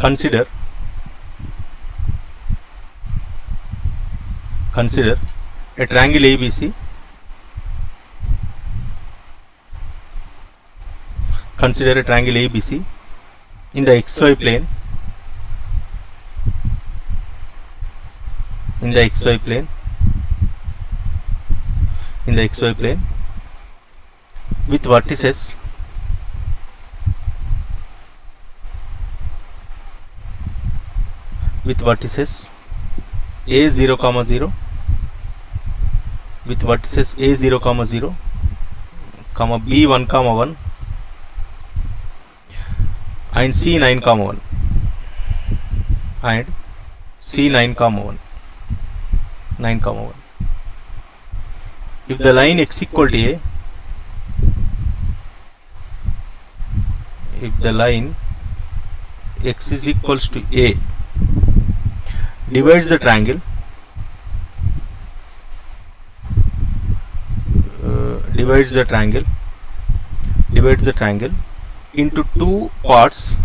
Consider a triangle ABC. Consider a triangle ABC in the XY plane. In the XY plane with vertices A0, 0 with vertices A0, 0 B1, 1 and C9, 1 and C9, 1. If the line x equal to A, if the line x is equals to A divides the triangle into two parts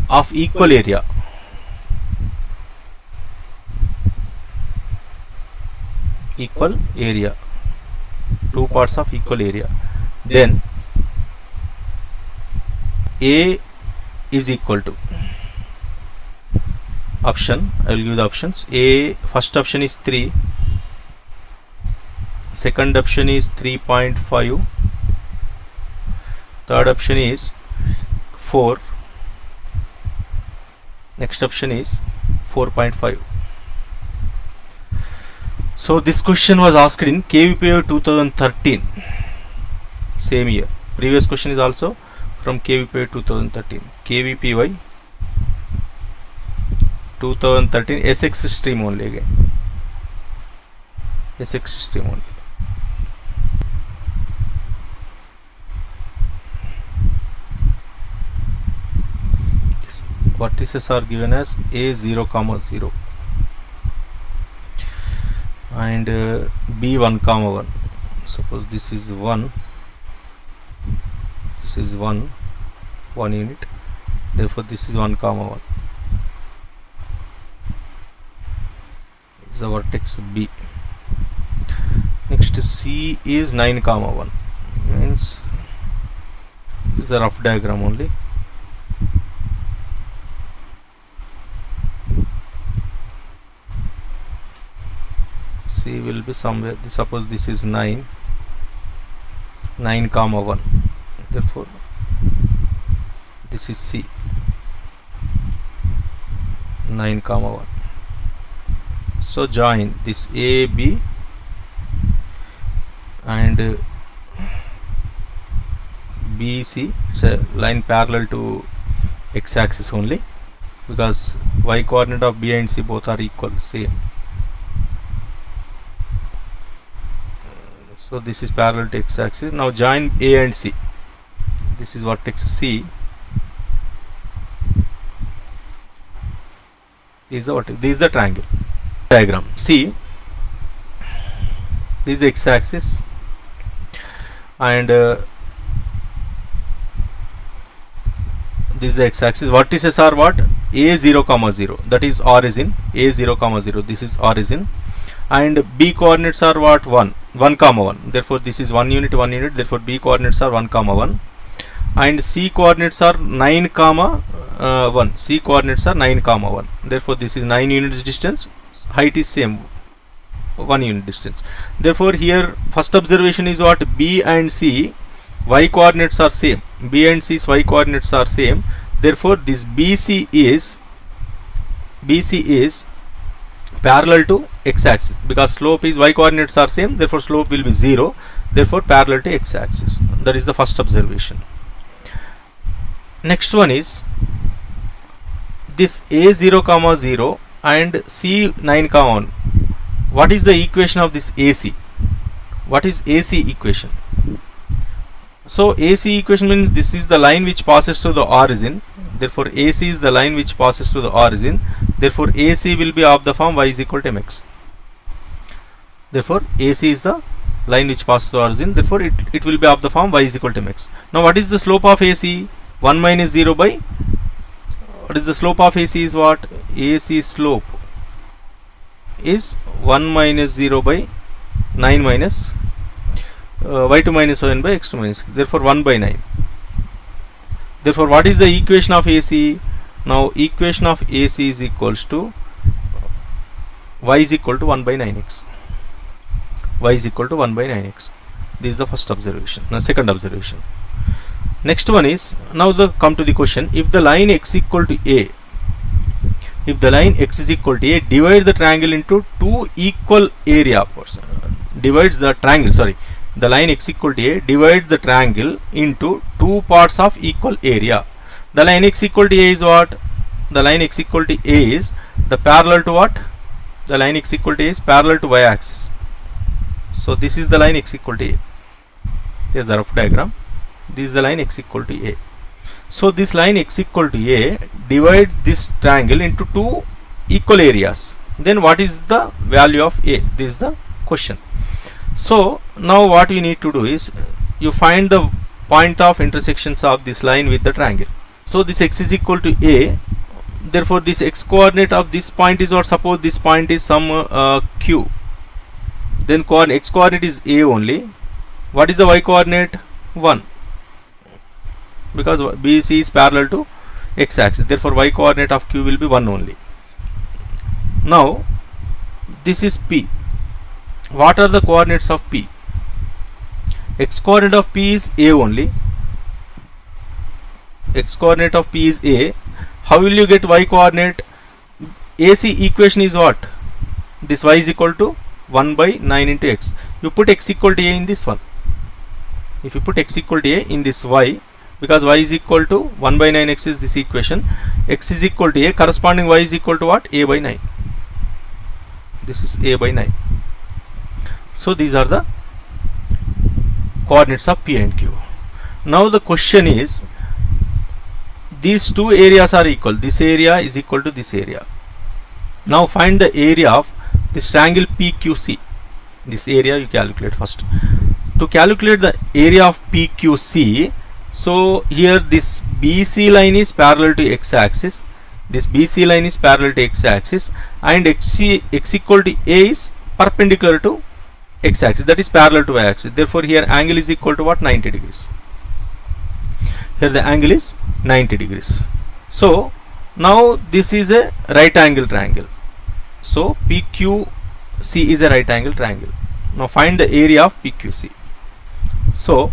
of equal area. Two parts of equal area. Then A is equal to option. I will give the options. A, first option is 3, second option is 3.5, third option is 4, next option is 4.5. So this question was asked in KVPY 2013, same year. Previous question is also from KVPY 2013. KVPY 2013 SX stream only again. SX stream only. Vertices are given as A0, 0 and B1, 1. Suppose this is 1, this is 1 unit, therefore this is 1, 1. The vertex B. Next C is 9, 1, means this is a rough diagram only. C will be somewhere. Suppose this is 9, 1, therefore this is C, 9, 1. So join this A, B and B, C. It's a line parallel to x-axis only, because y coordinate of B and C both are equal, same. So this is parallel to x-axis. Now join A and C. This is vertex C. This is the vertex. This is the triangle diagram. See, this is the x-axis and this is the x-axis. Vertices are what? A0, 0. That is origin. A0, 0. This is origin. And B coordinates are what? 1, 1, 1. Therefore this is 1 unit, 1 unit. Therefore B coordinates are 1, 1. And C coordinates are 9, 1. C coordinates are 9, 1. Therefore this is 9 units distance. Height is same, 1 unit distance. Therefore here first observation is what? B and C y coordinates are same. B and C's y coordinates are same. Therefore this BC is parallel to x-axis, because slope is y coordinates are same, therefore slope will be 0, therefore parallel to x-axis. That is the first observation. Next one is this A0, 0 and C9, 1. What is the equation of this AC? What is AC equation? So AC equation means this is the line which passes through the origin. Therefore AC is the line which passes through the origin. Therefore AC will be of the form y is equal to mx. Therefore AC is the line which passes through origin, therefore it will be of the form y is equal to mx. Now what is the slope of AC? 1 minus 0 by, what is the slope of AC is what? AC slope is 1 minus 0 by 9 minus y2 minus 1 by x2 minus 6, therefore 1 by 9. Therefore what is the equation of AC? Now equation of AC is equals to y is equal to 1 by 9x. Y is equal to 1 by 9x. This is the first observation. Now second observation. Next one is, now come to the question, if the line x equal to a, if the line x is equal to a, divide the triangle into two equal area portion. Divides the triangle, sorry, the line x equal to a divides the triangle into two parts of equal area. The line x equal to a is what? The line x equal to a is the parallel to what? The line x equal to a is parallel to y axis. So this is the line x equal to a. There is the rough diagram. This is the line x equal to a. So this line x equal to a divides this triangle into two equal areas. Then what is the value of a? This is the question. So now what you need to do is, you find the point of intersections of this line with the triangle. So this x is equal to a, therefore this x coordinate of this point is what? Suppose this point is some q, then x coordinate is a only. What is the y coordinate? 1, because BC is parallel to x axis, therefore y coordinate of q will be 1 only. Now this is p. What are the coordinates of p? X coordinate of p is a only. X coordinate of p is a. How will you get y coordinate? AC equation is what? This y is equal to 1 by 9 into x. You put x equal to a in this one. If you put x equal to a in this y, because y is equal to 1 by 9x is this equation, x is equal to a, corresponding y is equal to what? A by 9. This is a by 9. So these are the coordinates of p and q. Now the question is, these two areas are equal. This area is equal to this area. Now find the area of this triangle PQC. This area you calculate first. To calculate the area of PQC, so here this BC line is parallel to x axis. This BC line is parallel to x axis, and x equal to a is perpendicular to x axis, that is parallel to y axis. Therefore here angle is equal to what? 90 degrees. Here the angle is 90 degrees. So now this is a right angle triangle. So PQC is a right angle triangle. Now find the area of PQC. So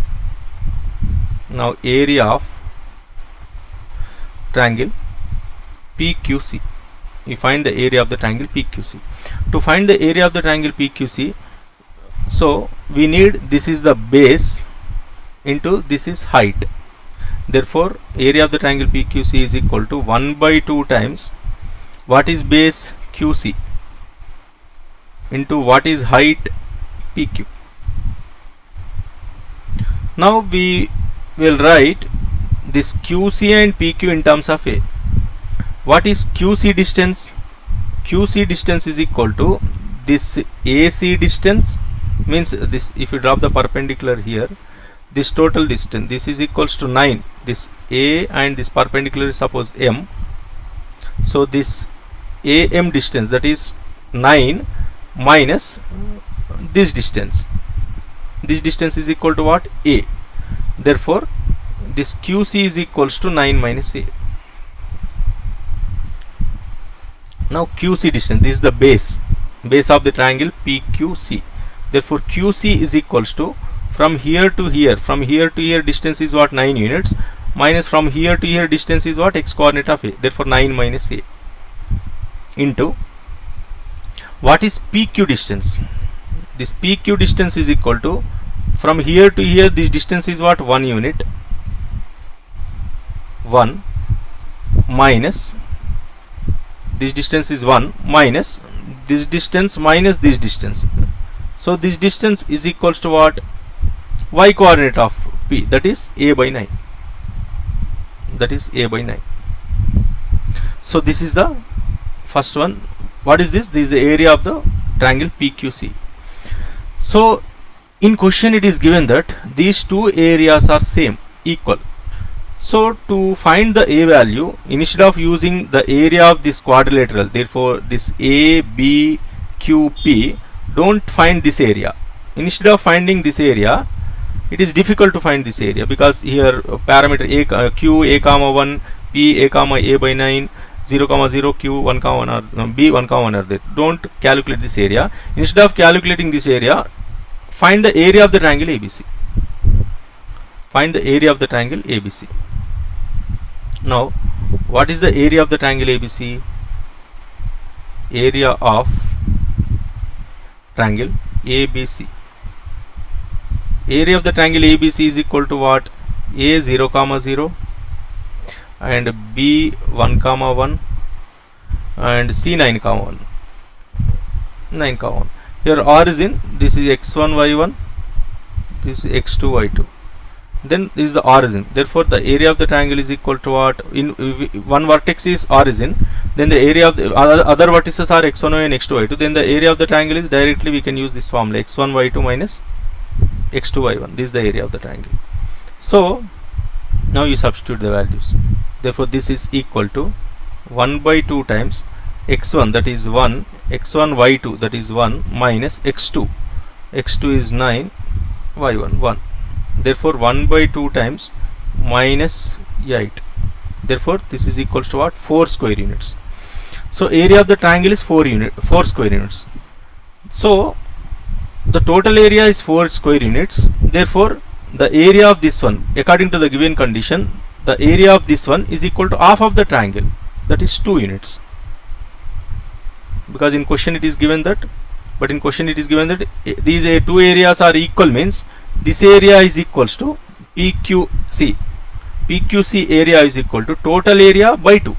now area of triangle PQC. We find the area of the triangle PQC. To find the area of the triangle PQC, so we need, this is the base into this is height. Therefore area of the triangle PQC is equal to 1 by 2 times what is base? QC into what is height? PQ. Now we will write this QC and PQ in terms of A. What is QC distance? QC distance is equal to this AC distance, means this, if you drop the perpendicular here, this total distance, this is equals to 9. This A and this perpendicular is suppose M. So this AM distance, that is 9 minus this distance. This distance is equal to what? A. Therefore this QC is equals to 9 minus A. Now QC distance, this is the base of the triangle PQC. Therefore QC is equals to, from here to here distance is what? 9 units, minus from here to here distance is what? X coordinate of A. Therefore 9 minus A into what is PQ distance? This PQ distance is equal to, from here to here this distance is what? 1 unit. 1 minus this distance is 1 minus this distance minus this distance. So this distance is equals to what? Y coordinate of P, that is A by 9. That is A by 9. So this is the first one. What is this? This is the area of the triangle PQC. So in question it is given that these two areas are same, equal. So to find the A value, instead of using the area of this quadrilateral, therefore this A, B, Q, P, don't find this area. Instead of finding this area, it is difficult to find this area because here parameter A, Q, A comma 1, P, A comma A by 9, 0 comma 0, Q 1 comma 1 or B 1 comma 1 are there. Don't calculate this area. Instead of calculating this area, find the area of the triangle ABC. Find the area of the triangle ABC. Now, what is the area of the triangle ABC? Area of triangle ABC. Area of the triangle ABC is equal to what? A 0 comma 0 and B 1 comma 1 and C 9 comma 1. 9 comma 1. Here R is in, this is x1 y1, this is x2 y2. Then this is the origin. Therefore the area of the triangle is equal to what? In one vertex is origin, then the area of the other vertices are x1y and x2 y2. Then the area of the triangle is directly we can use this formula x1 y2 minus x2 y1. This is the area of the triangle. So now you substitute the values. Therefore this is equal to 1 by 2 times x1, that is 1, x1 y2, that is 1, minus x2. x2 is 9, y1 1. Therefore 1 by 2 times minus 8. Therefore this is equals to what? 4 square units. So area of the triangle is 4 square units. So the total area is 4 square units. Therefore the area of this one, according to the given condition, the area of this one is equal to half of the triangle, that is 2 units. Because in question it is given that, these two areas are equal, means this area is equals to PQC. PQC area is equal to total area by 2.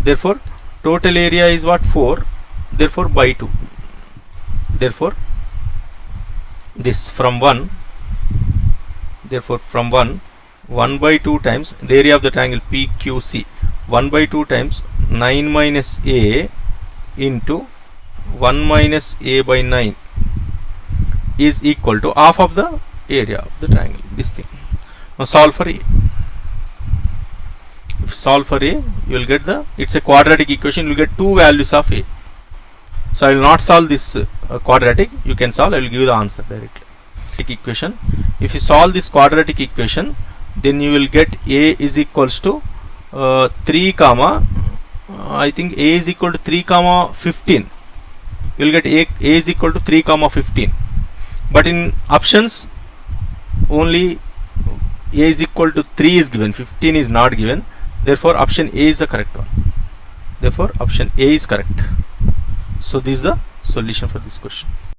Therefore total area is what? 4. Therefore by 2. Therefore this from 1. Therefore from 1 by 2 times the area of the triangle PQC, 1 by 2 times 9 minus A into 1 minus A by 9 is equal to half of the area of the triangle, this thing. Now solve for A. If you solve for A, you will get it's a quadratic equation, you will get two values of A. So I will not solve this quadratic, you can solve, I will give you the answer directly. Equation. If you solve this quadratic equation, then you will get A is equals to 3 comma, I think A is equal to 3 comma 15. You will get A is equal to 3 comma 15. But in options only A is equal to 3 is given, 15 is not given. Therefore option A is the correct one. Therefore option A is correct. So this is the solution for this question.